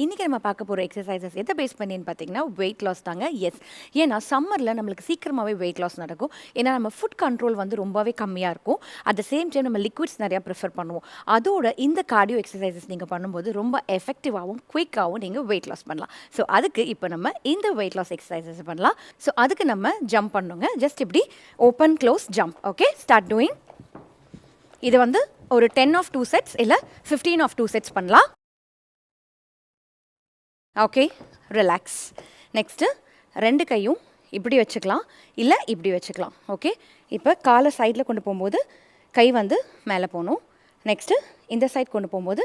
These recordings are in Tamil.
இன்றைக்கி நம்ம பார்க்க போகிற எக்ஸசைசஸ் எதை பேஸ் பண்ணின்னு பார்த்தீங்கன்னா வெயிட் லாஸ் தாங்க. எஸ், ஏன்னா சம்மரில் நம்மளுக்கு சீக்கிரமாகவே வெயிட் லாஸ் நடக்கும். ஏன்னா நம்ம ஃபுட் கண்ட்ரோல் வந்து ரொம்பவே கம்மியாக இருக்கும். அட் த சேம் டைம் நம்ம லிக்விட்ஸ் நிறையா ப்ரிஃபர் பண்ணுவோம். அதோட இந்த கார்டியோ எக்ஸசைசஸ் நீங்கள் பண்ணும்போது ரொம்ப எஃபெக்டிவாகவும் குயிக்காகவும் நீங்கள் வெயிட் லாஸ் பண்ணலாம். ஸோ அதுக்கு இப்போ நம்ம இந்த வெயிட் லாஸ் எக்ஸசைசஸ் பண்ணலாம். ஸோ அதுக்கு நம்ம ஜம்ப் பண்ணுங்க. ஜஸ்ட் இப்படி open close jump. Okay, start doing. இது வந்து ஒரு 10 ஆஃப் 2 செட்ஸ் இல்லை 15 ஆஃப் 2 செட்ஸ் பண்ணலாம். Okay, relax. நெக்ஸ்ட்டு 2 கையும் இப்படி வச்சுக்கலாம், இல்லை இப்படி வச்சுக்கலாம். ஓகே, இப்போ காலை சைடில் கொண்டு போகும்போது கை வந்து மேலே போகணும். நெக்ஸ்ட்டு இந்த சைட் கொண்டு போகும்போது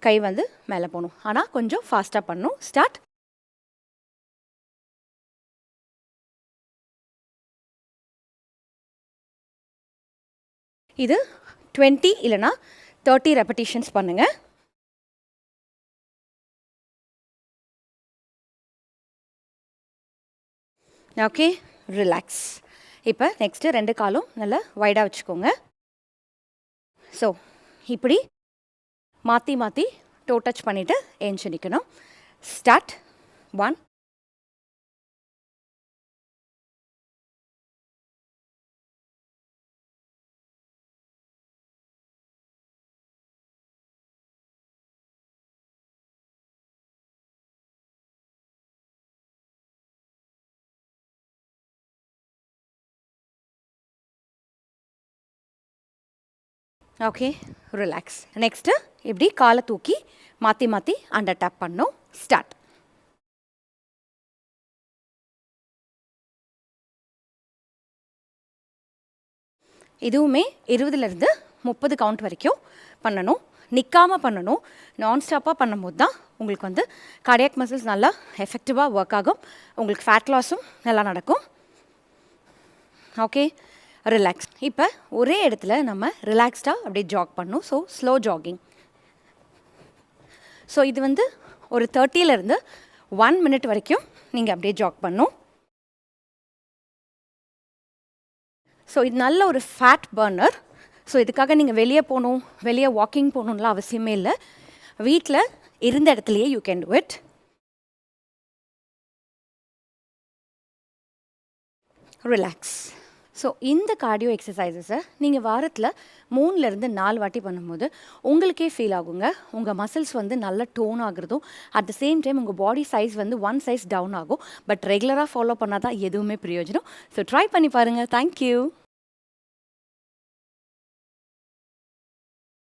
கை வந்து மேலே போகணும். ஆனால் கொஞ்சம் ஃபாஸ்ட்டாக பண்ணணும். ஸ்டார்ட். இது 20 இல்லைனா 30 ரெப்படிஷன்ஸ் பண்ணுங்கள். Okay, relax. இப்போ நெக்ஸ்ட்டு 2 காலும் நல்லா வைடாக வச்சுக்கோங்க. ஸோ இப்படி மாற்றி மாற்றி டோ டச் பண்ணிவிட்டு ஏஞ்சி நிற்கணும். ஸ்டார்ட். 1 okay, relax. நெக்ஸ்ட்டு இப்படி காலை தூக்கி மாற்றி மாற்றி அண்டர் டேப் பண்ணணும். ஸ்டார்ட். இதுவுமே 20லேருந்து 30 கவுண்ட் வரைக்கும் பண்ணணும். நிற்காமல் பண்ணணும். நான்ஸ்டாப்பாக பண்ணும்போது தான் உங்களுக்கு வந்து கார்டியாக் மசில்ஸ் நல்லா எஃபெக்டிவாக ஒர்க் ஆகும். உங்களுக்கு ஃபேட் லாஸும் நல்லா நடக்கும். Okay, relax. இப்போ ஒரே இடத்துல நம்ம ரிலாக்ஸ்டாக அப்படியே ஜாக் பண்ணணும். So slow jogging. ஸோ இது வந்து ஒரு 30லேருந்து 1 மினிட் வரைக்கும் நீங்கள் அப்படியே ஜாக் பண்ணணும். ஸோ இது நல்ல ஒரு ஃபேட் பர்னர். ஸோ இதுக்காக நீங்கள் வெளியே போகணும், வெளியே வாக்கிங் போகணுன்லாம் அவசியமே இல்லை. வீட்டில் இருந்த இடத்துலையே you can do it. Relax. So இந்த கார்டியோ எக்ஸசைசஸை நீங்கள் வாரத்தில் 3லேருந்து 4 வாட்டி பண்ணும்போது உங்களுக்கே ஃபீல் ஆகுங்க. உங்கள் மசில்ஸ் வந்து நல்ல டோன் ஆகுறதும் அட் த சேம் டைம் உங்கள் பாடி சைஸ் வந்து 1 சைஸ் டவுன் ஆகும். பட் ரெகுலராக ஃபாலோ பண்ணால் தான் எதுவுமே பிரயோஜனம். ஸோ ட்ரை பண்ணி பாருங்கள். தேங்க்யூ.